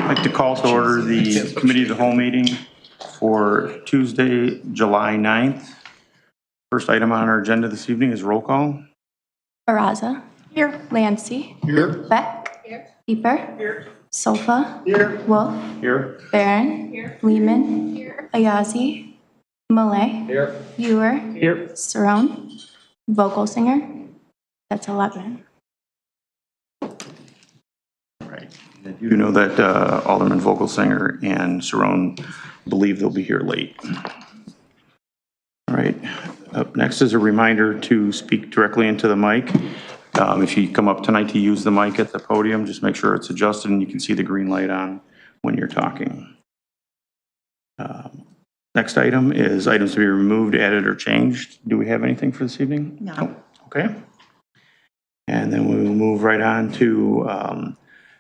I'd like to call to order the Committee of the Whole meeting for Tuesday, July 9th. First item on our agenda this evening is roll call. Baraza. Here. Lancey. Here. Beck. Here. Pieper. Here. Sofa. Here. Wolf. Here. Barron. Here. Lehman. Here. Ayazi. Malay. Here. Ewer. Here. Cerrone. Vocal singer. That's 11. Right. You know that Alderman Vogelsinger and Cerrone believe they'll be here late. All right. Up next is a reminder to speak directly into the mic. If you come up tonight to use the mic at the podium, just make sure it's adjusted and you can see the green light on when you're talking. Next item is items to be removed, added, or changed. Do we have anything for this evening? No. Oh, okay. And then we will move right on to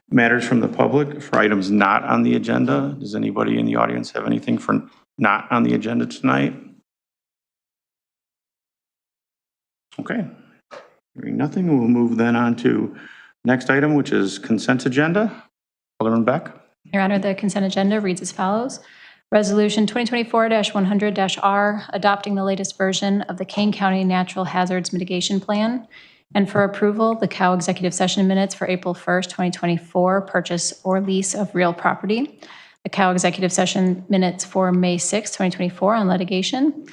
matters from the public for items not on the agenda. Does anybody in the audience have anything for not on the agenda tonight? Okay. Hearing nothing, we'll move then on to next item, which is consent agenda. Alderman Beck. Your Honor, the consent agenda reads as follows. Resolution 2024-100-R, adopting the latest version of the Kane County Natural Hazards Mitigation Plan. And for approval, the COW executive session minutes for April 1st, 2024, purchase or lease of real property. The COW executive session minutes for May 6th, 2024 on litigation.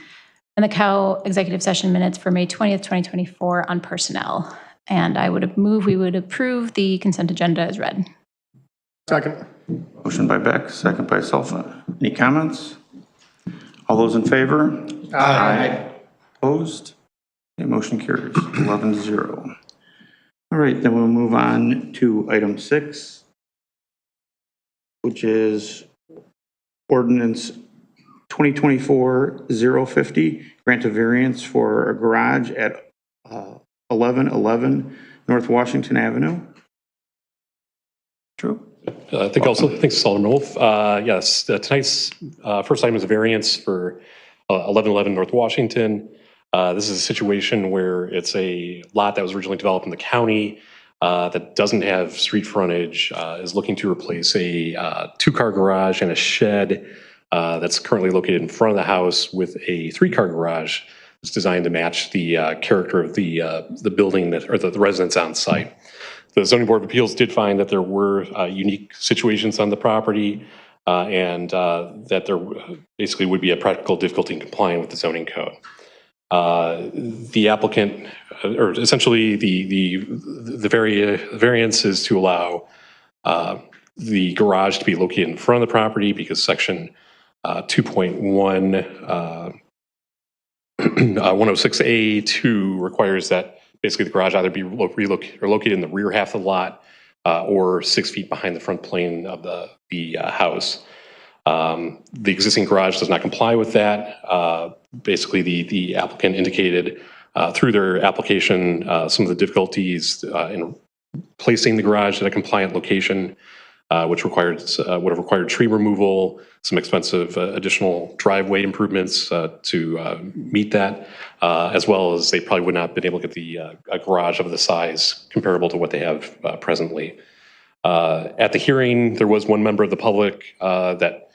And the COW executive session minutes for May 20th, 2024 on personnel. And I would move we would approve the consent agenda as read. Second. Motion by Beck, second by Sulfa. Any comments? All those in favor? Aye. Opposed? Okay, motion carries 11-0. All right, then we'll move on to item 6, which is ordinance 2024-050, grant a variance for a garage at 1111 North Washington Avenue. True. Thanks, Alderman Wolf. Yes, tonight's first item is a variance for 1111 North Washington. This is a situation where it's a lot that was originally developed in the county that doesn't have street frontage, is looking to replace a two-car garage and a shed that's currently located in front of the house with a three-car garage that's designed to match the character of the building that, or the residence on site. The Zoning Board of Appeals did find that there were unique situations on the property and that there basically would be a practical difficulty in complying with the zoning code. The applicant, or essentially the variance is to allow the garage to be located in front of the property because section 2.1 106A2 requires that basically the garage either be located in the rear half of the lot or 6 feet behind the front plane of the house. The existing garage does not comply with that. Basically, the applicant indicated through their application some of the difficulties in placing the garage at a compliant location, which would have required tree removal, some expensive additional driveway improvements to meet that, as well as they probably would not have been able to get a garage of the size comparable to what they have presently. At the hearing, there was one member of the public that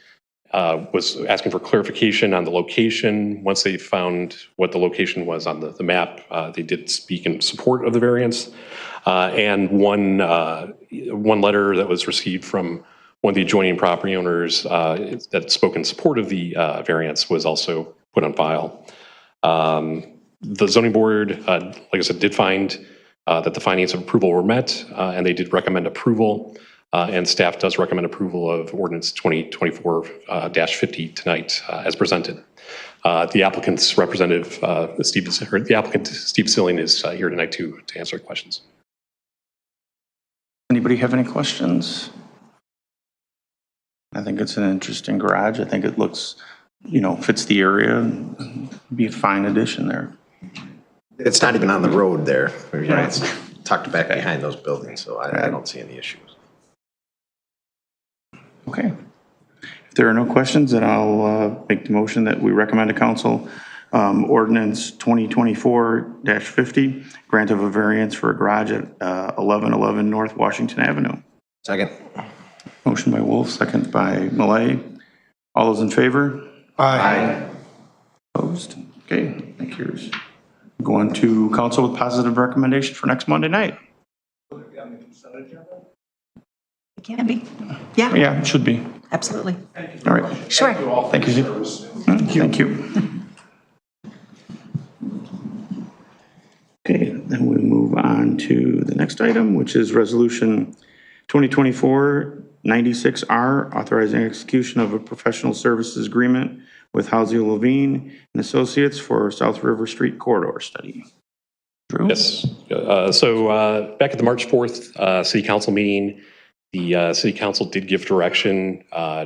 was asking for clarification on the location. Once they found what the location was on the map, they did speak in support of the variance. And one letter that was received from one of the adjoining property owners that spoke in support of the variance was also put on file. The zoning board, like I said, did find that the findings of approval were met, and they did recommend approval. And staff does recommend approval of ordinance 2024-50 tonight as presented. The applicant's representative, Steve Silling, is here tonight to answer questions. Anybody have any questions? I think it's an interesting garage. I think it looks, fits the area. Be a fine addition there. It's not even on the road there. Right. It's tucked back behind those buildings, so I don't see any issues. Okay. If there are no questions, then I'll make the motion that we recommend to council ordinance 2024-50, grant of a variance for a garage at 1111 North Washington Avenue. Second. Motion by Wolf, second by Malay. All those in favor? Aye. Opposed? Okay, thank you. Go on to council with positive recommendation for next Monday night. It can be. Yeah, Yeah, it should be. absolutely. All right. Sure. Thank you. Thank you. Okay, then we move on to the next item, which is Resolution 2024-96R, authorizing execution of a professional services agreement with Housing Levine and Associates for South River Street Corridor Study. Drew? Yes. So back at the March 4th City Council meeting, the City Council did give direction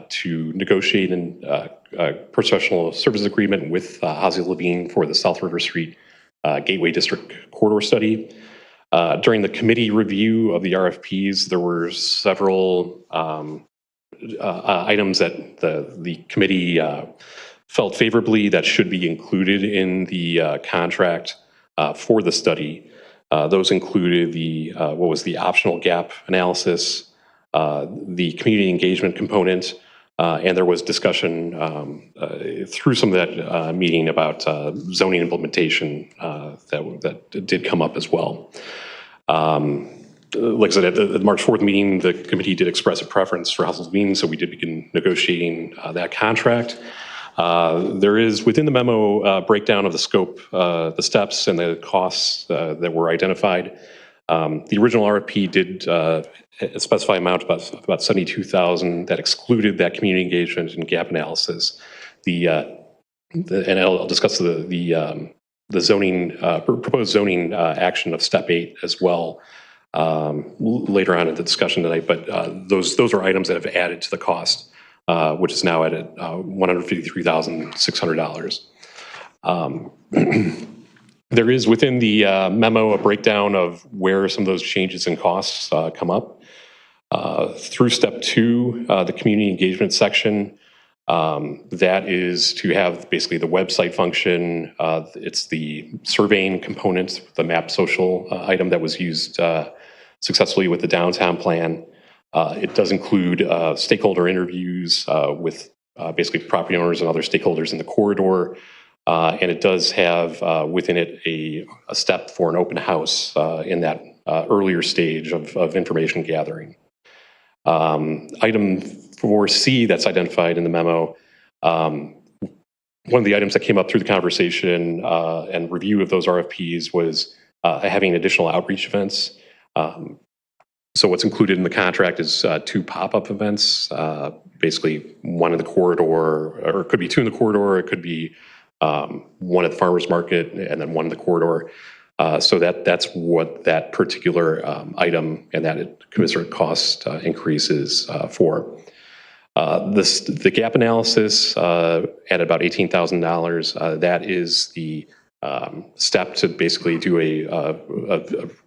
to negotiate a professional services agreement with Housing Levine for the South River Street Gateway District Corridor Study. During the committee review of the RFPs, there were several items that the committee felt favorably that should be included in the contract for the study. Those included what was the optional gap analysis, the community engagement component, and there was discussion through some of that meeting about zoning implementation that did come up as well. Like I said, at the March 4th meeting, the committee did express a preference for Housing Levine, so we did begin negotiating that contract. There is within the memo breakdown of the scope, the steps and the costs that were identified. The original RFP did specify amount about $72,000 that excluded that community engagement and gap analysis. And I'll discuss the zoning proposed zoning action of step 8 as well later on in the discussion tonight. But those are items that have added to the cost, which is now at $153,600. There is within the memo a breakdown of where some of those changes in costs come up. Through step 2, the community engagement section, that is to have basically the website function. It's the surveying component, the map social item that was used successfully with the downtown plan. It does include stakeholder interviews with basically property owners and other stakeholders in the corridor. And it does have within it a step for an open house in that earlier stage of information gathering. Item 4C that's identified in the memo, one of the items that came up through the conversation and review of those RFPs was having additional outreach events. So what's included in the contract is 2 pop-up events, basically one in the corridor, or it could be 2 in the corridor, it could be one at the farmer's market and then one in the corridor. So that's what that particular item and that commensurate cost increase is for. The gap analysis at about $18,000, that is the step to basically do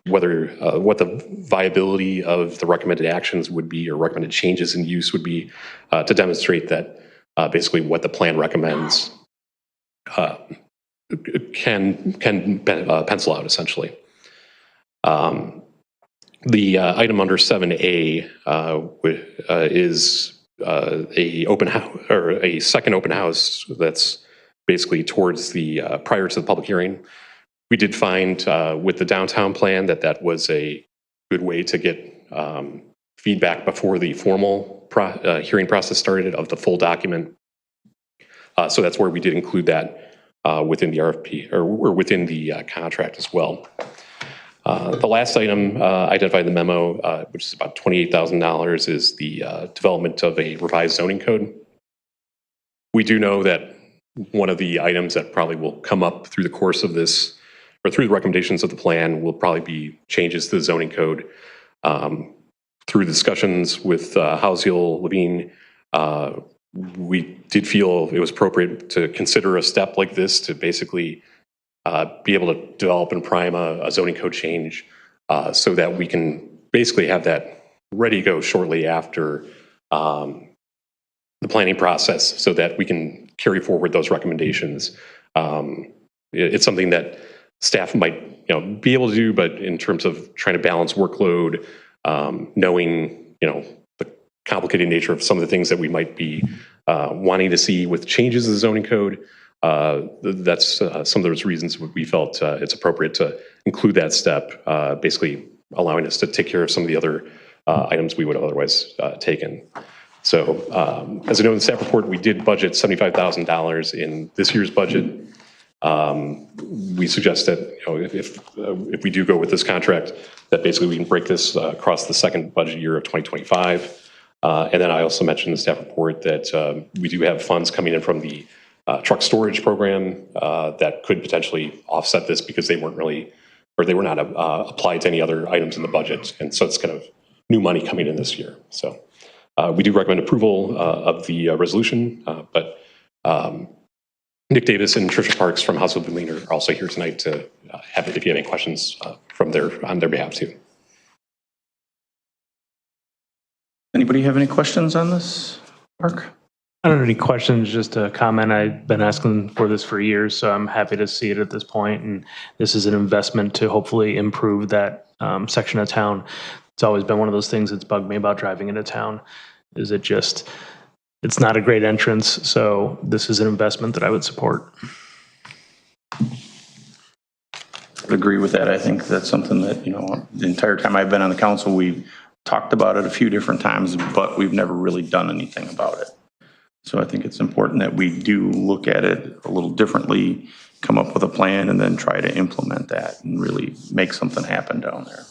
what the viability of the recommended actions would be or recommended changes in use would be to demonstrate that basically what the plan recommends can pencil out essentially. The item under 7A is a open house or a second open house that's basically towards the prior to the public hearing. We did find with the downtown plan that was a good way to get feedback before the formal hearing process started of the full document. So that's where we did include that within the RFP or within the contract as well. The last item identified in the memo, which is about $28,000, is the development of a revised zoning code. We do know that one of the items that probably will come up through the course of this, or through the recommendations of the plan, will probably be changes to the zoning code. Through discussions with Housing Levine, we did feel it was appropriate to consider a step like this to basically be able to develop and prime a zoning code change so that we can basically have that ready to go shortly after the planning process so that we can carry forward those recommendations. It's something that staff might be able to do, but in terms of trying to balance workload, knowing complicated nature of some of the things that we might be wanting to see with changes in the zoning code. That's some of those reasons we felt it's appropriate to include that step, basically allowing us to take care of some of the other items we would have otherwise taken. So as I know in the staff report, we did budget $75,000 in this year's budget. We suggest that, if we do go with this contract, that basically we can break this across the second budget year of 2025. And then I also mentioned in the staff report that we do have funds coming in from the truck storage program that could potentially offset this because they weren't really, or they were not applied to any other items in the budget. And so it's kind of new money coming in this year. So we do recommend approval of the resolution, but Nick Davis and Tricia Parks from House of Leaner are also here tonight to have, if you have any questions on their behalf too. Anybody have any questions on this, Mark? I don't have any questions, just a comment. I've been asking for this for years, so I'm happy to see it at this point. And this is an investment to hopefully improve that section of town. It's always been one of those things that's bugged me about driving into town, is it's not a great entrance. So this is an investment that I would support. I would agree with that. I think that's something that, the entire time I've been on the council, we've talked about it a few different times, but we've never really done anything about it. So I think it's important that we do look at it a little differently, come up with a plan, and then try to implement that and really make something happen down there.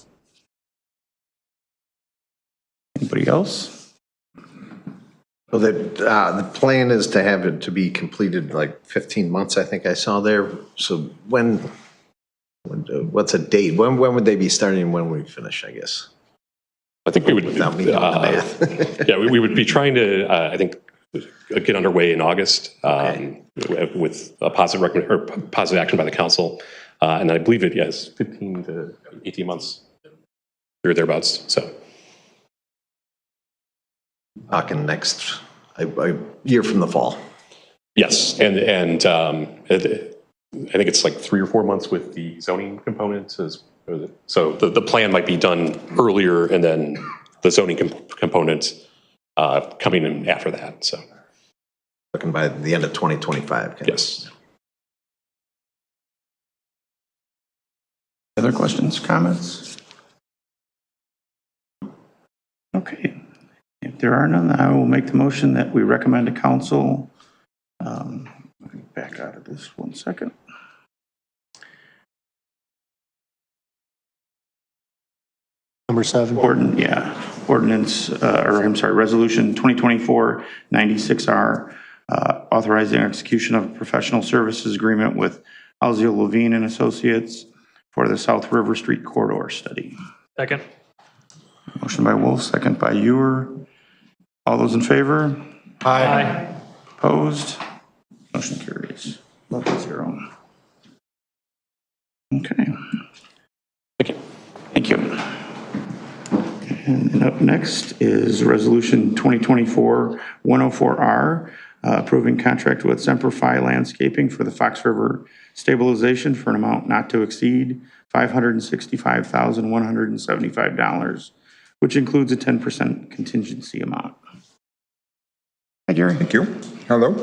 Anybody else? Well, the plan is to have it to be completed like 15 months, I think I saw there. So what's a date? When would they be starting? When we finish, I guess? I think we would, without me doing the math. yeah, we would be trying to, I think, get underway in August with a positive action by the council. And I believe it is 15 to 18 months or thereabouts. So. Talking next a year from the fall. Yes, and I think it's like 3 or 4 months with the zoning component. So the plan might be done earlier, and then the zoning component coming in after that. So Looking by the end of 2025. yes. Other questions, comments? Okay. If there are none, I will make the motion that we recommend to council. Let me back out of this 1 second. Number 7. Ordinance, Resolution 2024-96R, authorizing execution of a professional services agreement with Alzio Levine and Associates for the South River Street Corridor Study. Second. Motion by Wolf, second by Ewer. All those in favor? Aye. Opposed? Motion carries 11-0. Okay. Thank you. Thank you. And up next is Resolution 2024-104R, approving contract with Semper Fi Landscaping for the Fox River stabilization for an amount not to exceed $565,175, which includes a 10% contingency amount. Hi, Gary. Thank you. Hello.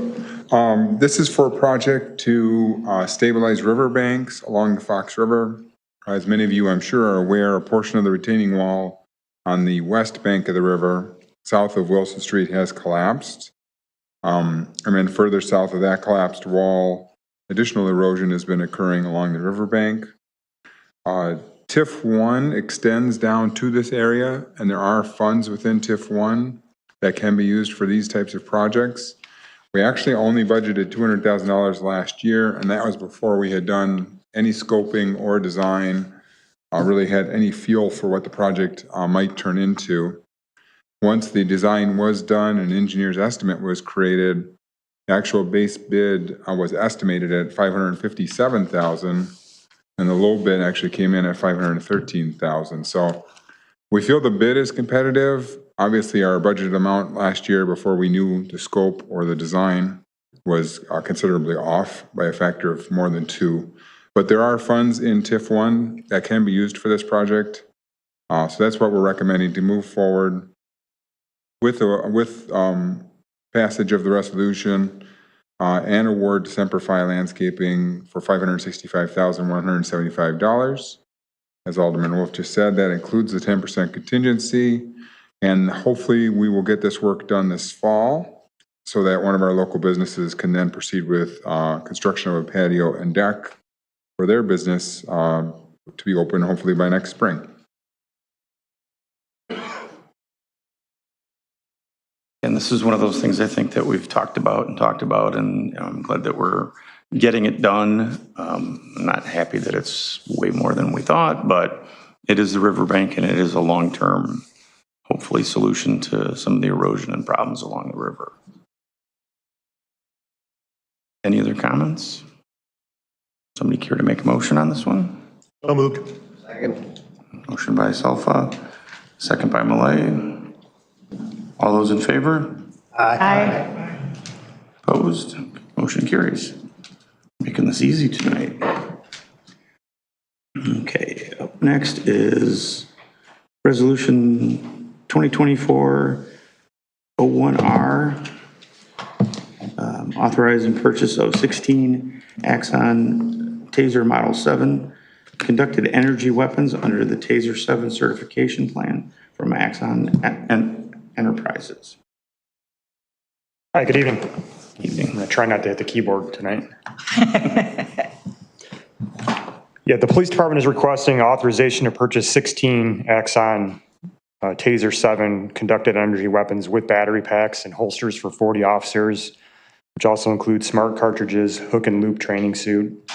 This is for a project to stabilize riverbanks along the Fox River. As many of you, I'm sure, are aware, a portion of the retaining wall on the west bank of the river, south of Wilson Street, has collapsed. And then further south of that collapsed wall, additional erosion has been occurring along the riverbank. TIF 1 extends down to this area, and there are funds within TIF 1 that can be used for these types of projects. We actually only budgeted $200,000 last year, and that was before we had done any scoping or design, really had any feel for what the project might turn into. Once the design was done and engineer's estimate was created, the actual base bid was estimated at $557,000, and the low bid actually came in at $513,000. So we feel the bid is competitive. Obviously, our budgeted amount last year, before we knew the scope or the design, was considerably off by a factor of more than 2. But there are funds in TIF 1 that can be used for this project. So that's what we're recommending to move forward. with passage of the resolution and award to Semperfi Landscaping for $565,175. As Alderman Wolf just said, that includes the 10% contingency. And hopefully we will get this work done this fall so that one of our local businesses can then proceed with construction of a patio and deck for their business to be open hopefully by next spring. And this is one of those things I think that we've talked about, and I'm glad that we're getting it done. I'm not happy that it's way more than we thought, but it is the riverbank and it is a long-term, hopefully, solution to some of the erosion and problems along the river. Any other comments? Somebody care to make a motion on this one? So moved. Second. Motion by Salfa, second by Malay. All those in favor? Aye. Opposed? Motion carries. Making this easy tonight. Okay, up next is Resolution 2024-01R, authorizing purchase of 16 Axon Taser Model 7 conducted energy weapons under the Taser 7 certification plan from Axon Enterprises. Hi, good evening. Evening. I'm going to try not to hit the keyboard tonight. Yeah, the police department is requesting authorization to purchase 16 Axon Taser 7 conducted energy weapons with battery packs and holsters for 40 officers, which also includes smart cartridges, hook and loop training suit,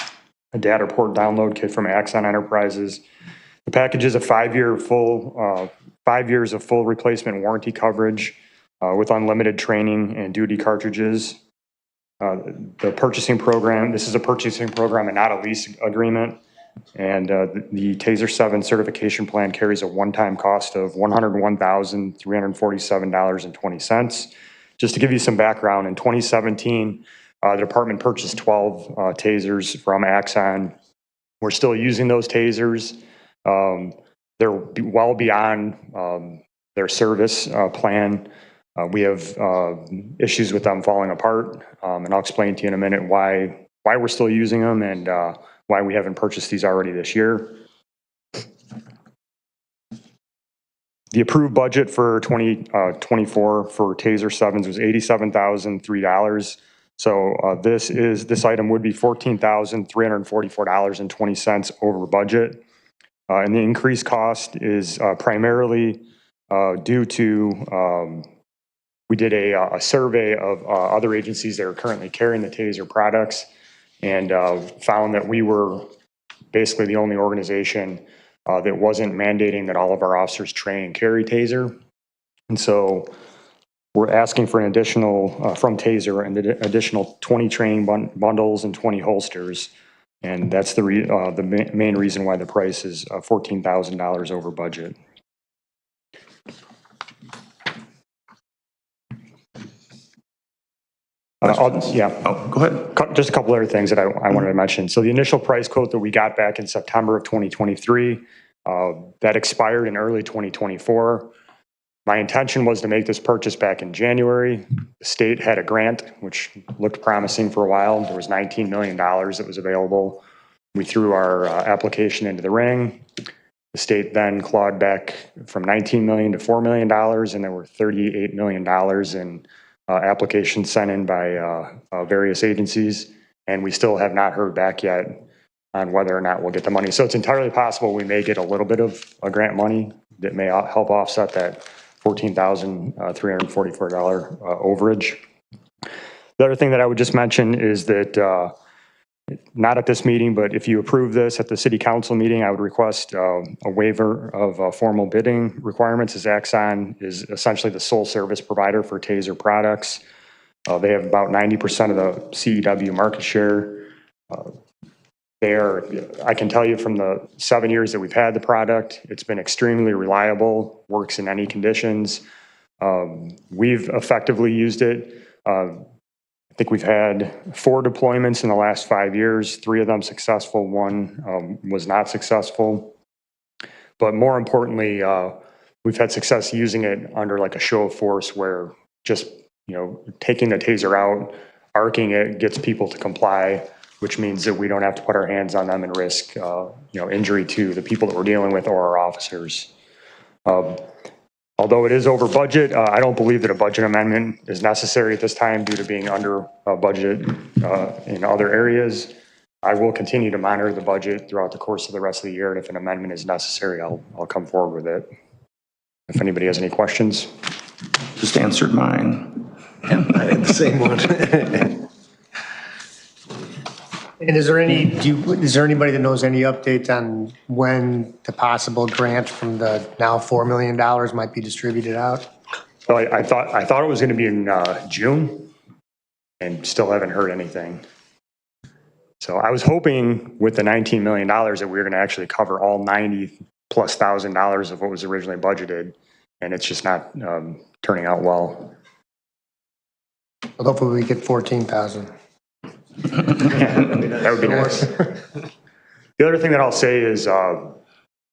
a data port download kit from Axon Enterprises. The package is a 5 years of full replacement warranty coverage with unlimited training and duty cartridges. The purchasing program, this is a purchasing program and not a lease agreement. And the Taser 7 certification plan carries a one-time cost of $101,347.20. Just to give you some background, in 2017, the department purchased 12 tasers from Axon. We're still using those tasers. They're well beyond their service plan. We have issues with them falling apart, and I'll explain to you in a minute why we're still using them and why we haven't purchased these already this year. The approved budget for 2024 for Taser 7s was $87,003. So this item would be $14,344.20 over budget. And the increased cost is primarily due to we did a survey of other agencies that are currently carrying the Taser products and found that we were basically the only organization that wasn't mandating that all of our officers train and carry Taser. And so we're asking for an additional, from Taser, an additional 20 training bundles and 20 holsters. And that's the main reason why the price is $14,000 over budget. Yeah. Oh, go ahead. Just a couple other things that I wanted to mention. So the initial price quote that we got back in September of 2023, that expired in early 2024. My intention was to make this purchase back in January. The state had a grant, which looked promising for a while. There was $19 million that was available. We threw our application into the ring. The state then clawed back from $19 million to $4 million, and there were $38 million in applications sent in by various agencies, and we still have not heard back yet on whether or not we'll get the money. So it's entirely possible we may get a little bit of grant money that may help offset that $14,344 overage. The other thing that I would just mention is that, not at this meeting, but if you approve this at the city council meeting, I would request a waiver of formal bidding requirements, as Axon is essentially the sole service provider for Taser products. They have about 90% of the CEW market share. I can tell you from the 7 years that we've had the product, it's been extremely reliable, works in any conditions. We've effectively used it. I think we've had 4 deployments in the last 5 years, 3 of them successful, 1 was not successful. But more importantly, we've had success using it under like a show of force where just, taking the taser out, arcing it gets people to comply, which means that we don't have to put our hands on them and risk, injury to the people that we're dealing with or our officers. Although it is over budget, I don't believe that a budget amendment is necessary at this time due to being under budget in other areas. I will continue to monitor the budget throughout the course of the rest of the year, and if an amendment is necessary, I'll come forward with it. If anybody has any questions. Just answered mine. I had the same one. And is there anybody that knows any update on when the possible grant from the now $4 million might be distributed out? So I thought it was going to be in June, and still haven't heard anything. So I was hoping with the $19 million that we were going to actually cover all $90,000+ of what was originally budgeted, and it's just not turning out well. Well, hopefully we get 14,000. That would be nice. The other thing that I'll say is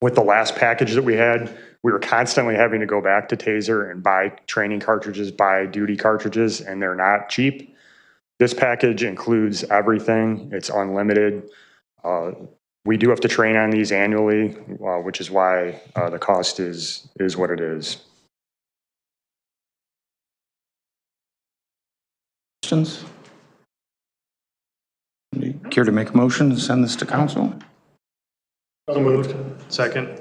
with the last package that we had, we were constantly having to go back to Taser and buy training cartridges, buy duty cartridges, and they're not cheap. This package includes everything. It's unlimited. We do have to train on these annually, which is why the cost is what it is. Questions? Care to make a motion to send this to council? So moved. Second.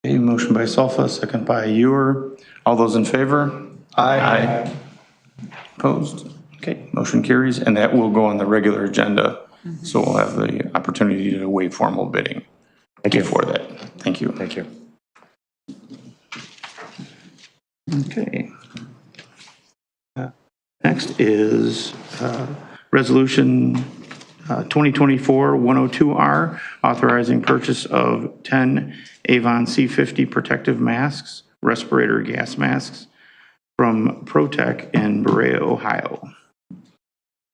Okay, motion by Solfa, second by Ewer. All those in favor? Aye. Opposed? Okay, motion carries, and that will go on the regular agenda. So we'll have the opportunity to waive formal bidding. Thank you for that. Thank you. Thank you. Okay. Next is Resolution 2024-102R, authorizing purchase of 10 Avon C50 protective masks, respirator gas masks from ProTech in Berea, Ohio.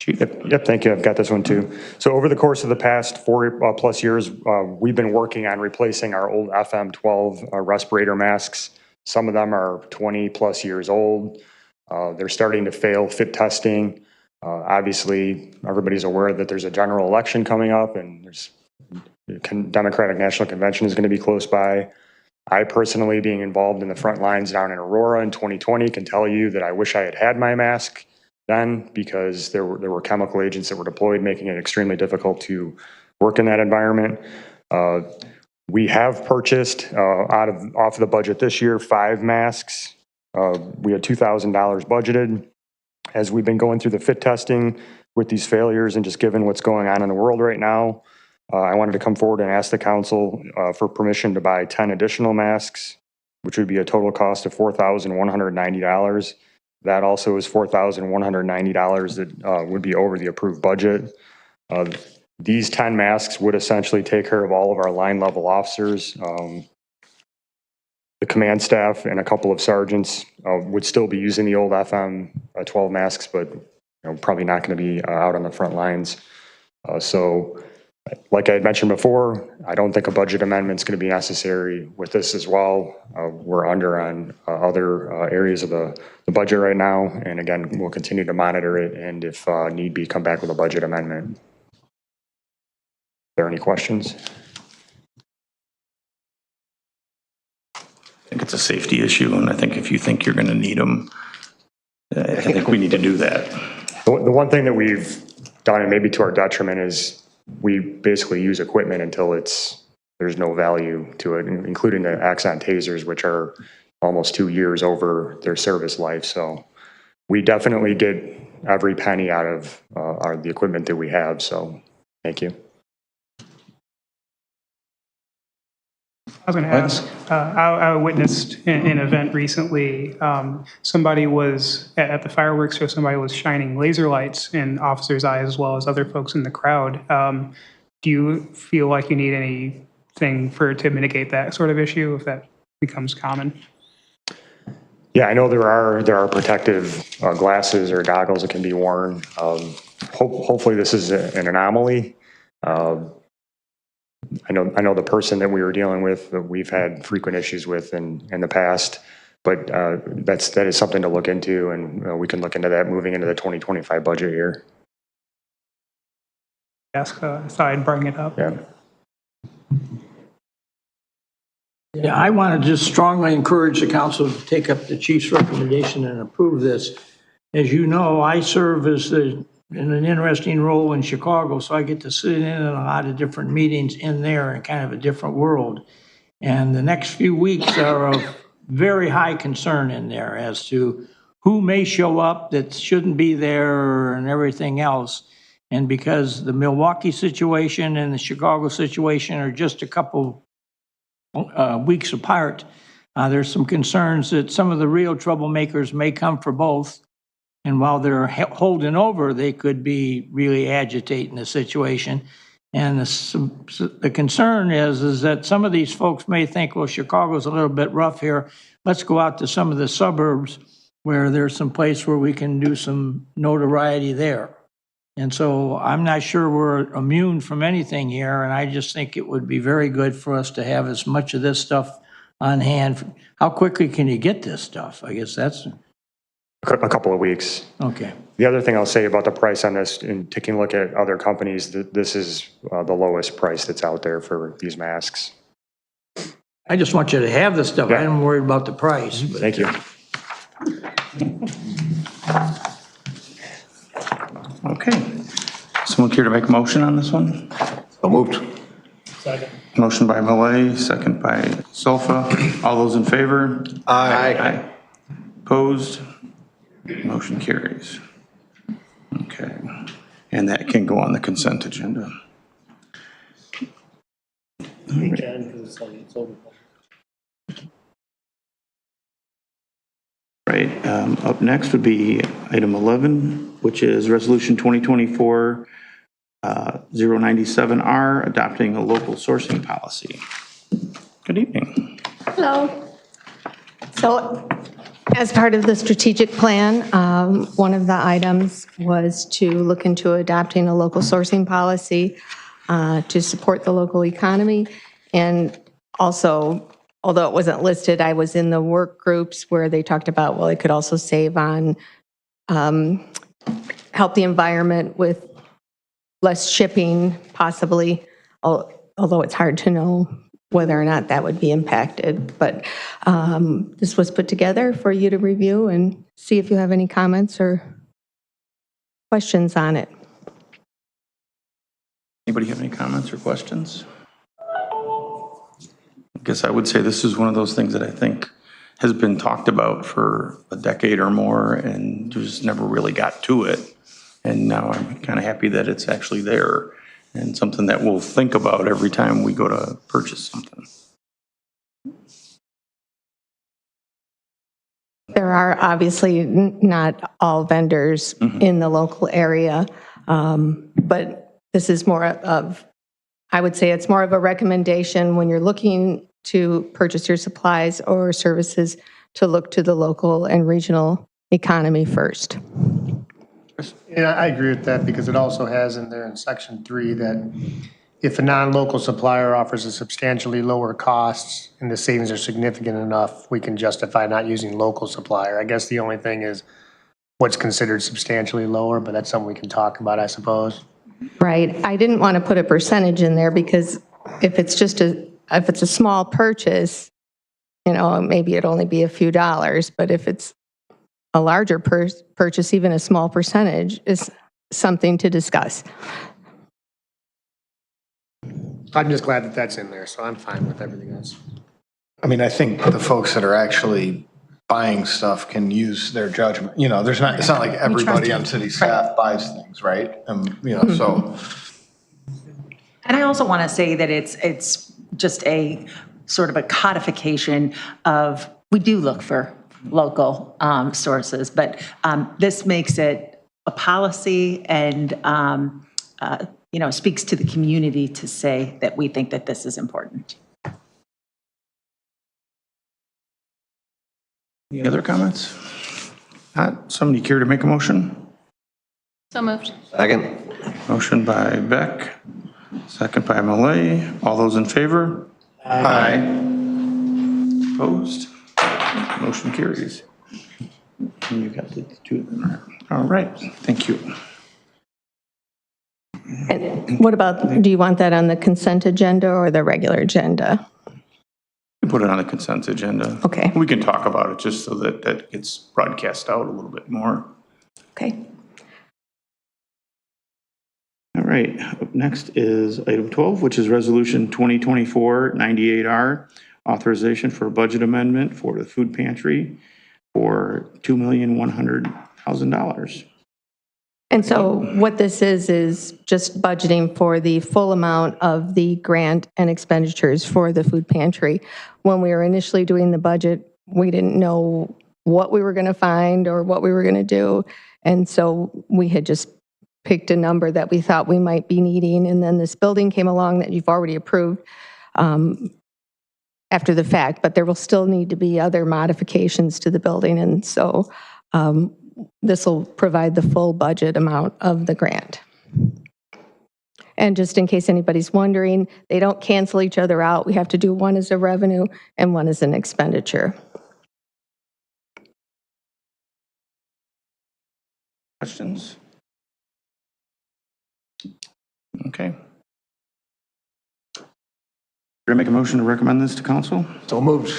Chief. Yep, thank you. I've got this one too. So over the course of the past 4+ years, we've been working on replacing our old FM12 respirator masks. Some of them are 20+ years old. They're starting to fail fit testing. Obviously, everybody's aware that there's a general election coming up, and there's the Democratic National Convention is going to be close by. I personally, being involved in the front lines down in Aurora in 2020, can tell you that I wish I had had my mask then, because there were chemical agents that were deployed, making it extremely difficult to work in that environment. We have purchased off the budget this year 5 masks. We had $2,000 budgeted. As we've been going through the fit testing with these failures and just given what's going on in the world right now, I wanted to come forward and ask the council for permission to buy 10 additional masks, which would be a total cost of $4,190. That also is $4,190 that would be over the approved budget. These 10 masks would essentially take care of all of our line level officers. The command staff and a couple of sergeants would still be using the old FM12 masks, but probably not going to be out on the front lines. So like I had mentioned before, I don't think a budget amendment is going to be necessary with this as well. We're under on other areas of the budget right now. And again, we'll continue to monitor it, and if need be, come back with a budget amendment. Are there any questions? I think it's a safety issue, and I think if you think you're going to need them, I think we need to do that. The one thing that we've done, and maybe to our detriment, is we basically use equipment until there's no value to it, including the Axon tasers, which are almost 2 years over their service life. So we definitely get every penny out of the equipment that we have. So thank you. I was going to ask, I witnessed an event recently. Somebody was at the fireworks show, somebody was shining laser lights in officers' eyes as well as other folks in the crowd. Do you feel like you need anything to mitigate that sort of issue if that becomes common? Yeah, I know there are protective glasses or goggles that can be worn. Hopefully this is an anomaly. I know the person that we were dealing with, that we've had frequent issues with in the past, but that is something to look into, and we can look into that moving into the 2025 budget year. Ask, I thought I'd bring it up. Yeah. Yeah, I want to just strongly encourage the council to take up the chief's recommendation and approve this. As you know, I serve in an interesting role in Chicago, so I get to sit in a lot of different meetings in there in kind of a different world. And the next few weeks are of very high concern in there as to who may show up that shouldn't be there and everything else. And because the Milwaukee situation and the Chicago situation are just a couple weeks apart, there's some concerns that some of the real troublemakers may come for both. And while they're holding over, they could be really agitating the situation. And the concern is that some of these folks may think, well, Chicago's a little bit rough here. Let's go out to some of the suburbs where there's some place where we can do some notoriety there. And so I'm not sure we're immune from anything here, and I just think it would be very good for us to have as much of this stuff on hand. How quickly can you get this stuff? I guess that's... A couple of weeks. Okay. The other thing I'll say about the price on this, in taking a look at other companies, this is the lowest price that's out there for these masks. I just want you to have this stuff. Yeah. I'm worried about the price. But... Thank you. Okay. Someone care to make a motion on this one? So moved. Motion by Malay, second by Solfa. All those in favor? Aye. Opposed? Motion carries. Okay. And that can go on the consent agenda. Right. Up next would be item 11, which is Resolution 2024-097R, adopting a local sourcing policy. Good evening. Hello. So as part of the strategic plan, one of the items was to look into adopting a local sourcing policy to support the local economy. And also, although it wasn't listed, I was in the work groups where they talked about, well, it could also save on, help the environment with less shipping, possibly, although it's hard to know whether or not that would be impacted. But this was put together for you to review and see if you have any comments or questions on it. Anybody have any comments or questions? I guess I would say this is one of those things that I think has been talked about for a decade or more and just never really got to it. And now I'm kind of happy that it's actually there and something that we'll think about every time we go to purchase something. There are obviously not all vendors in the local area, but this is more of, I would say it's more of a recommendation when you're looking to purchase your supplies or services to look to the local and regional economy first. Yeah, I agree with that because it also has in there in section 3 that if a non-local supplier offers a substantially lower costs and the savings are significant enough, we can justify not using local supplier. I guess the only thing is what's considered substantially lower, but that's something we can talk about, I suppose. Right. I didn't want to put a percentage in there because if it's just if it's a small purchase, you know, maybe it'd only be a few dollars, but if it's a larger purchase, even a small percentage is something to discuss. I'm just glad that that's in there, so I'm fine with everything else. I mean, I think the folks that are actually buying stuff can use their judgment. You know, it's not like everybody on city staff buys things, right? You know, so. And I also want to say that it's just a sort of a codification of, we do look for local sources, but this makes it a policy and, you know, speaks to the community to say that we think that this is important. Any other comments? Not. Somebody care to make a motion? So moved. Second. Motion by Beck, Second by Malay. All those in favor? Aye. Opposed? Motion carries. And you got the two of them. All right, thank you. And what about, do you want that on the consent agenda or the regular agenda? Put it on the consent agenda. Okay. We can talk about it just so that that gets broadcast out a little bit more. Okay. All right, up next is item 12, which is resolution 2024-98R, authorization for a budget amendment for the food pantry for $2,100,000. And so what this is just budgeting for the full amount of the grant and expenditures for the food pantry. When we were initially doing the budget, we didn't know what we were going to find or what we were going to do. And so we had just picked a number that we thought we might be needing. And then this building came along that you've already approved after the fact, but there will still need to be other modifications to the building. And so this will provide the full budget amount of the grant. And just in case anybody's wondering, they don't cancel each other out. We have to do one as a revenue and one as an expenditure. Questions? Okay. Ready to make a motion to recommend this to council? So moved.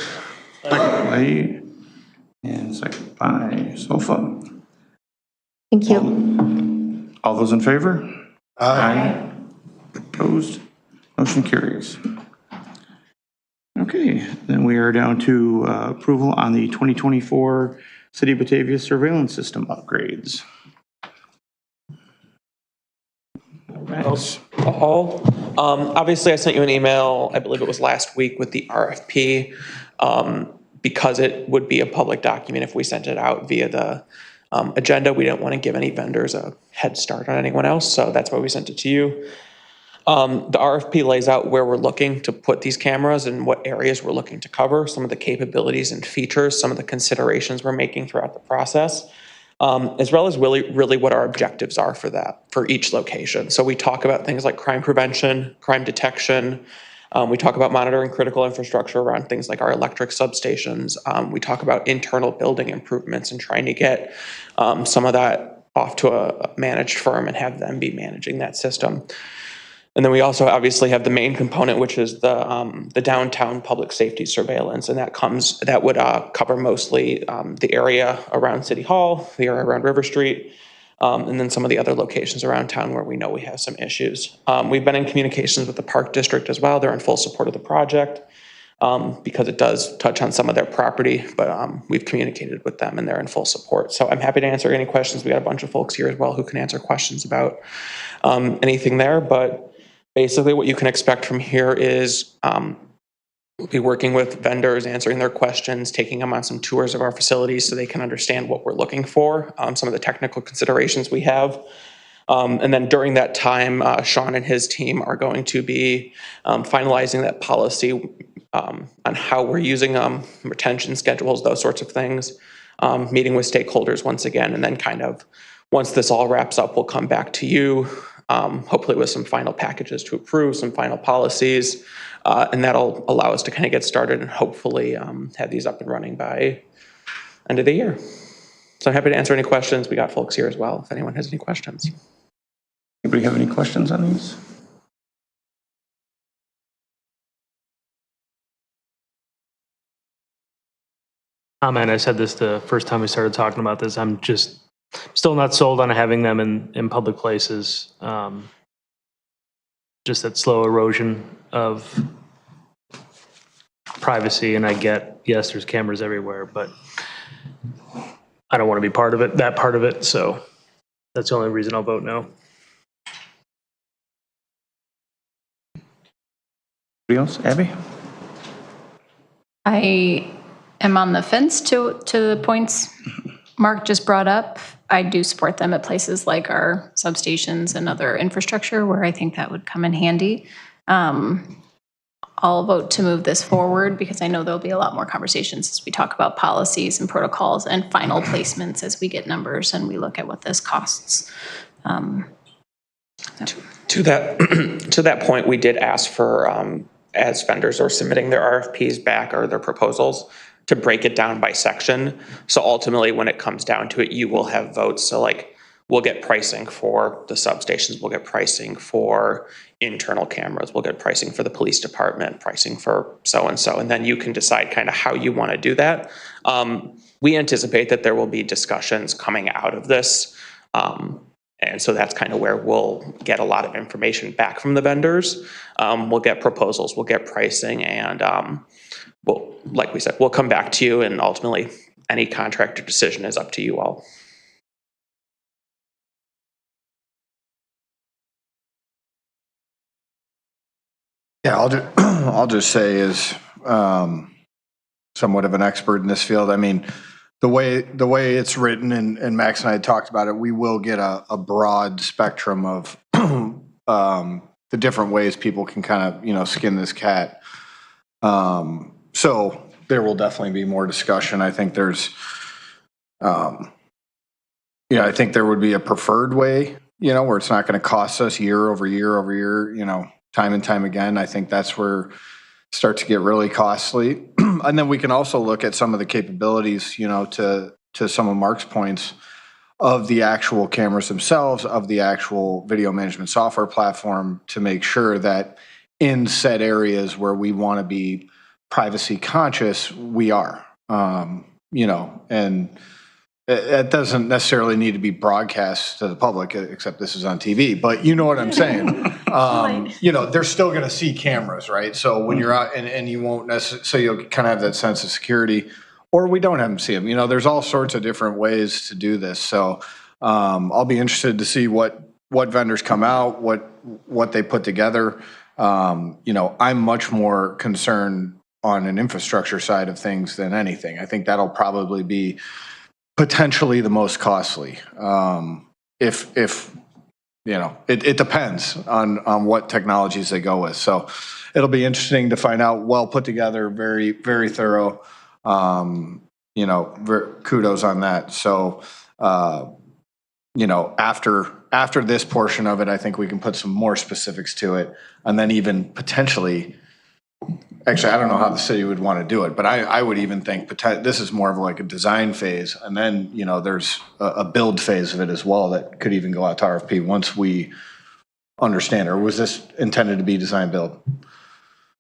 Second by and second by Sofa. Thank you. All those in favor? Aye. Opposed? Motion carries. Okay, then we are down to approval on the 2024 City of Batavia surveillance system upgrades. Max. Obviously, I sent you an email, I believe it was last week, with the RFP. Because it would be a public document if we sent it out via the agenda. We didn't want to give any vendors a head start on anyone else, so that's why we sent it to you. The RFP lays out where we're looking to put these cameras and what areas we're looking to cover, some of the capabilities and features, some of the considerations we're making throughout the process, as well as really what our objectives are for that, for each location. So we talk about things like crime prevention, crime detection. We talk about monitoring critical infrastructure around things like our electric substations. We talk about internal building improvements and trying to get some of that off to a managed firm and have them be managing that system. And then we also obviously have the main component, which is the downtown public safety surveillance, and that would cover mostly the area around City Hall, the area around River Street, and then some of the other locations around town where we know we have some issues. We've been in communications with the Park District as well. They're in full support of the project because it does touch on some of their property, but we've communicated with them and they're in full support. So I'm happy to answer any questions. We got a bunch of folks here as well who can answer questions about anything there, but basically what you can expect from here is we'll be working with vendors, answering their questions, taking them on some tours of our facilities so they can understand what we're looking for, some of the technical considerations we have. And then during that time, Sean and his team are going to be finalizing that policy on how we're using retention schedules, those sorts of things, meeting with stakeholders once again, and then kind of once this all wraps up, we'll come back to you, hopefully with some final packages to approve, some final policies, and that'll allow us to kind of get started and hopefully have these up and running by end of the year. So I'm happy to answer any questions. We got folks here as well if anyone has any questions. Anybody have any questions on these? Comment, I said this the first time we started talking about this, I'm just still not sold on having them in public places. Just that slow erosion of privacy, and I get, yes, there's cameras everywhere, but I don't want to be part of it, that part of it, so that's the only reason I'll vote no. Anybody else? Abby? I am on the fence to the points Mark just brought up. I do support them at places like our substations and other infrastructure where I think that would come in handy. I'll vote to move this forward because I know there'll be a lot more conversations as we talk about policies and protocols and final placements as we get numbers and we look at what this costs. So. To that, to that point, we did ask for, as vendors are submitting their RFPs back or their proposals, to break it down by section. So ultimately, when it comes down to it, you will have votes. So like, we'll get pricing for the substations, we'll get pricing for internal cameras, we'll get pricing for the police department, pricing for so-and-so, and then you can decide kind of how you want to do that. We anticipate that there will be discussions coming out of this. And so that's kind of where we'll get a lot of information back from the vendors. We'll get proposals, we'll get pricing, and we'll, like we said, we'll come back to you, and ultimately any contractor decision is up to you all. Yeah, I'll just say as somewhat of an expert in this field, I mean, the way it's written, and Max and I had talked about it, we will get a broad spectrum of the different ways people can kind of, you know, skin this cat. So there will definitely be more discussion. I think there's, I think there would be a preferred way, you know, where it's not going to cost us year over year over year, you know, time and time again. I think that's where it starts to get really costly. And then we can also look at some of the capabilities, you know, to some of Mark's points of the actual cameras themselves, of the actual video management software platform, to make sure that in said areas where we want to be privacy conscious, we are, you know, and it doesn't necessarily need to be broadcast to the public, except this is on TV, but you know what I'm saying? You know, they're still going to see cameras, right? So when you're out and you won't necessarily, so you'll kind of have that sense of security, or we don't have them see them. You know, there's all sorts of different ways to do this. So I'll be interested to see what vendors come out, what they put together. You know, I'm much more concerned on an infrastructure side of things than anything. I think that'll probably be potentially the most costly. If you know, it depends on what technologies they go with. So it'll be interesting to find out. Well put together, very, very thorough. You know, kudos on that. So, you know, after this portion of it, I think we can put some more specifics to it, and then even potentially, actually, I don't know how the city would want to do it, but I would even think this is more of like a design phase, and then, you know, there's a build phase of it as well that could even go out to RFP once we understand. Or was this intended to be design build?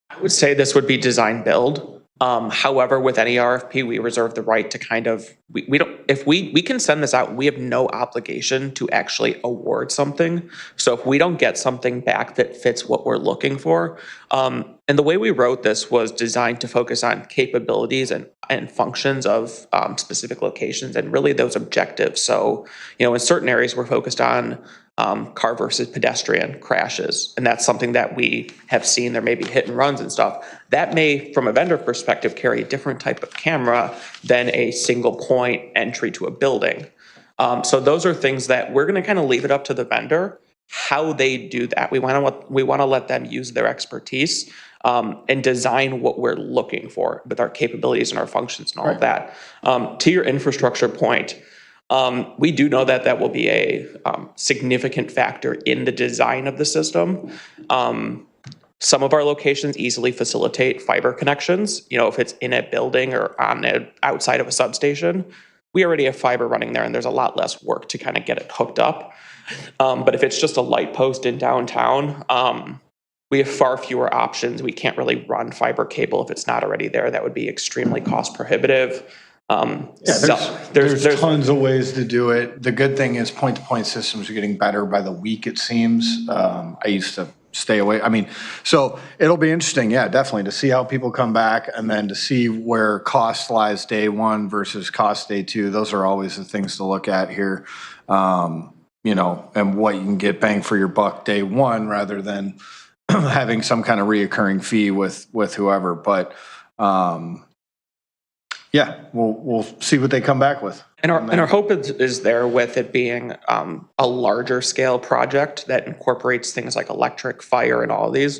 I would say this would be design build. However, with any RFP, we reserve the right to kind of, we don't, if we can send this out, we have no obligation to actually award something. So if we don't get something back that fits what we're looking for, and the way we wrote this was designed to focus on capabilities and functions of specific locations and really those objectives. So, you know, in certain areas we're focused on car versus pedestrian crashes. And that's something that we have seen. There may be hit and runs and stuff. That may, from a vendor perspective, carry a different type of camera than a single point entry to a building. So those are things that we're going to kind of leave it up to the vendor, how they do that. We want to let them use their expertise and design what we're looking for with our capabilities and our functions and all of that. To your infrastructure point, we do know that that will be a significant factor in the design of the system. Some of our locations easily facilitate fiber connections. You know, if it's in a building or outside of a substation, we already have fiber running there, and there's a lot less work to kind of get it hooked up. But if it's just a light post in downtown, we have far fewer options. We can't really run fiber cable if it's not already there. That would be extremely cost prohibitive. There's tons of ways to do it. The good thing is point-to-point systems are getting better by the week, it seems. I used to stay away. I mean, so it'll be interesting, yeah, definitely, to see how people come back, and then to see where cost lies day one versus cost day two. Those are always the things to look at here, you know, and what you can get bang for your buck day one rather than having some kind of reoccurring fee with whoever. But yeah, we'll see what they come back with. And our hope is there with it being a larger scale project that incorporates things like electric, fire, and all of these.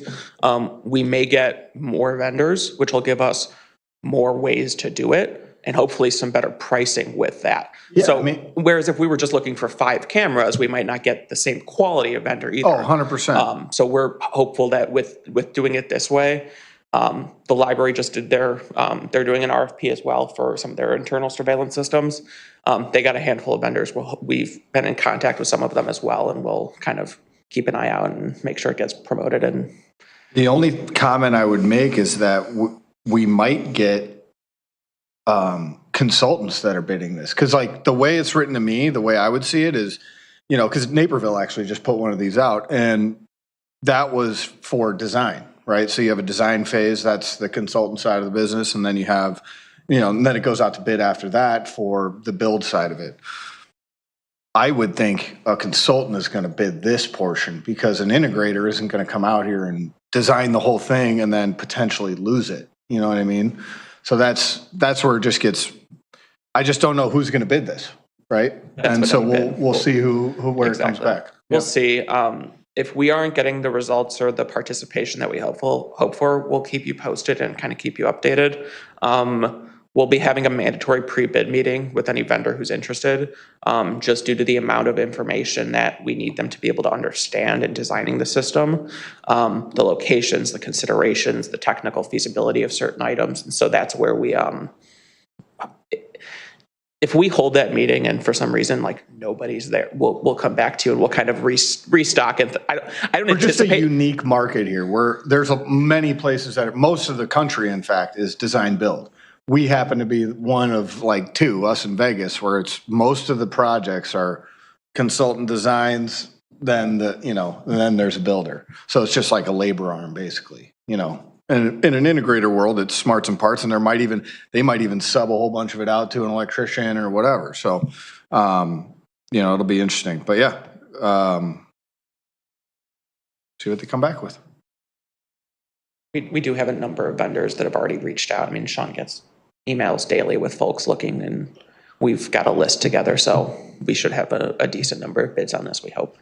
We may get more vendors, which will give us more ways to do it. and hopefully some better pricing with that. Yeah, So, I mean- whereas if we were just looking for 5 cameras, we might not get the same quality of vendor either. Oh, 100%. So we're hopeful that with doing it this way, the library just did they're doing an RFP as well for some of their internal surveillance systems. They got a handful of vendors. We've been in contact with some of them as well, and we'll kind of keep an eye out and make sure it gets promoted. And The only comment I would make is that we might get consultants that are bidding this. Because like the way it's written to me, the way I would see it is, you know, because Naperville actually just put one of these out, and that was for design, right? So you have a design phase, that's the consultant side of the business, and then you have, you know, and then it goes out to bid after that for the build side of it. I would think a consultant is going to bid this portion because an integrator isn't going to come out here and design the whole thing and then potentially lose it. You know what I mean? So that's where it just gets, I just don't know who's going to bid this, right? And so we'll see where it comes back. we'll see. If we aren't getting the results or the participation that we hope for, we'll keep you posted and kind of keep you updated. We'll be having a mandatory pre-bid meeting with any vendor who's interested, just due to the amount of information that we need them to be able to understand in designing the system, the locations, the considerations, the technical feasibility of certain items. And so that's where we, if we hold that meeting and for some reason like nobody's there, we'll come back to you and we'll kind of restock it. I don't We're just a anticipate. unique market here. There's many places that, most of the country, in fact, is design build. We happen to be one of like 2, us in Vegas, where it's most of the projects are consultant designs, then and then there's a builder. So it's just like a labor arm, basically, you know. And in an integrator world, it's smarts and parts, and they might even sub a whole bunch of it out to an electrician or whatever. So, it'll be interesting. But yeah, see what they come back with. We do have a number of vendors that have already reached out. I mean, Sean gets emails daily with folks looking, and we've got a list together, so we should have a decent number of bids on this, we hope.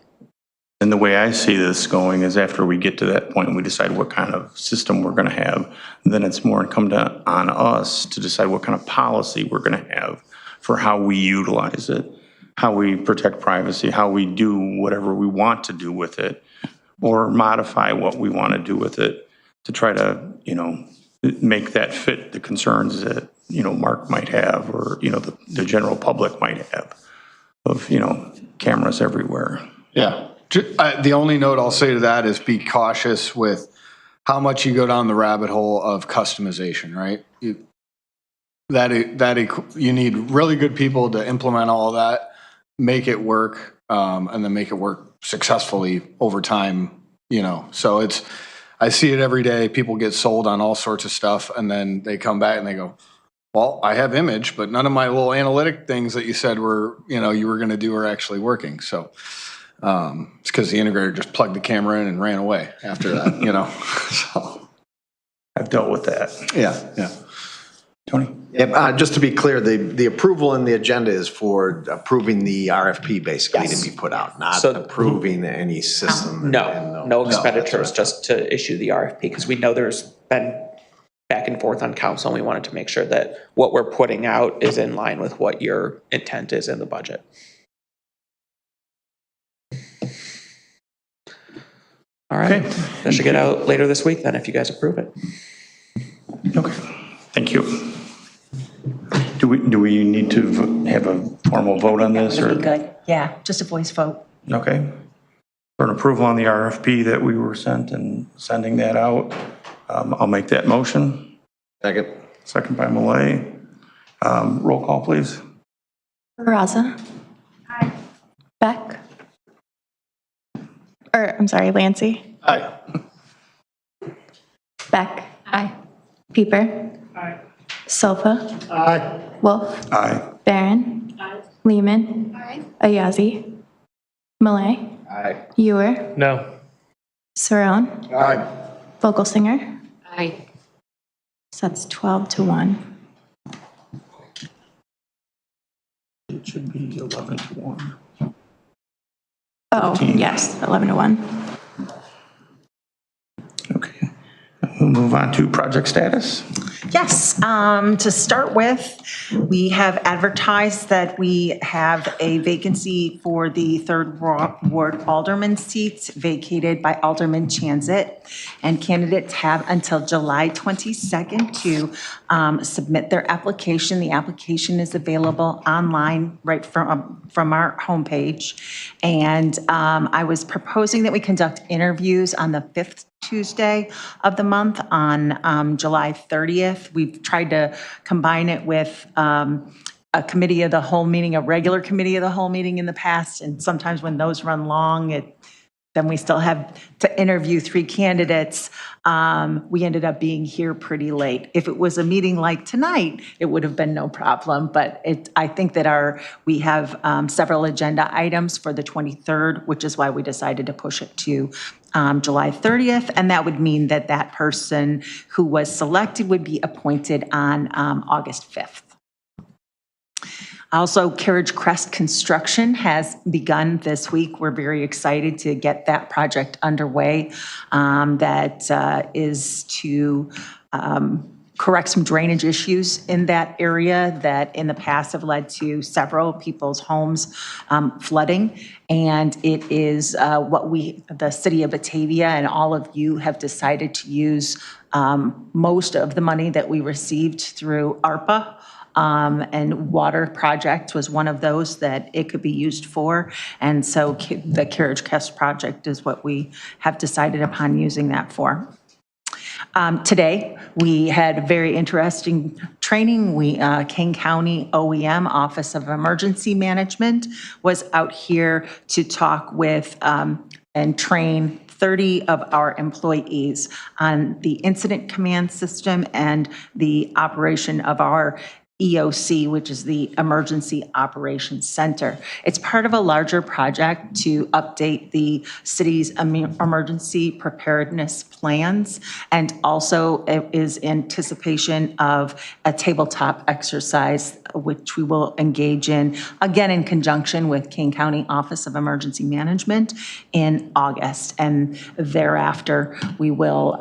And the way I see this going is after we get to that point and we decide what kind of system we're going to have, then it's more incumbent on us to decide what kind of policy we're going to have for how we utilize it, how we protect privacy, how we do whatever we want to do with it, or modify what we want to do with it to try to, make that fit the concerns that, Mark might have, or, the general public might have of, cameras everywhere. Yeah. The only note I'll say to that is be cautious with how much you go down the rabbit hole of customization, right? You need really good people to implement all of that, make it work, and then make it work successfully over time, So I see it every day. People get sold on all sorts of stuff, and then they come back and they go, well, I have image, but none of my little analytic things that you said you were going to do are actually working. So it's because the integrator just plugged the camera in and ran away after that, So I've dealt with that. Yeah. Tony? Yeah, just to be clear, the approval in the agenda is for approving the RFP basically to be put out, not approving any system. No expenditures, just to issue the RFP, because we know there's been back and forth on council, and we wanted to make sure that what we're putting out is in line with what your intent is in the budget. All right, that should get out later this week then, if you guys approve it. Okay, thank you. Do we need to have a formal vote on this? That would or be good. Yeah, just a voice vote. Okay. For an approval on the RFP that we were sent and sending that out, I'll make that motion. Second. Second by Malay. Roll call, please. Raza. Aye. Beck. I'm sorry, Lancy. Aye. Beck. Aye. Pieper. Aye. Sofa. Aye. Wolf. Aye. Barron. Aye. Lehman. Aye. Ayazi. Malay. Aye. Ewer. No. Saron. Aye. Vogelsinger. Aye. So that's 12-1. It should be 11-1. Oh, yes, 11-1. Okay. move on to project status. Yes, to start with, we have advertised that we have a vacancy for the third ward alderman seats vacated by Alderman Chanzit. And candidates have until July 22nd to submit their application. The application is available online right from our homepage. And I was proposing that we conduct interviews on the 5th Tuesday of the month on July 30th. We've tried to combine it with a committee of the whole meeting, a regular committee of the whole meeting in the past, and sometimes when those run long, then we still have to interview 3 candidates. We ended up being here pretty late. If it was a meeting like tonight, it would have been no problem, but I think that we have several agenda items for the 23rd, which is why we decided to push it to July 30th, and that would mean that that person who was selected would be appointed on August 5th. Also, Carriage Crest construction has begun this week. We're very excited to get that project underway. That is to correct some drainage issues in that area that in the past have led to several people's homes flooding. And it is what the city of Batavia and all of you have decided to use most of the money that we received through ARPA. And water project was one of those that it could be used for. And so the Carriage Crest project is what we have decided upon using that for. Today, we had a very interesting training. King County OEM, Office of Emergency Management, was out here to talk with and train 30 of our employees on the incident command system and the operation of our EOC, which is the Emergency Operations Center. It's part of a larger project to update the city's emergency preparedness plans, and also it is anticipation of a tabletop exercise, which we will engage in, again, in conjunction with King County Office of Emergency Management in August. And thereafter, we will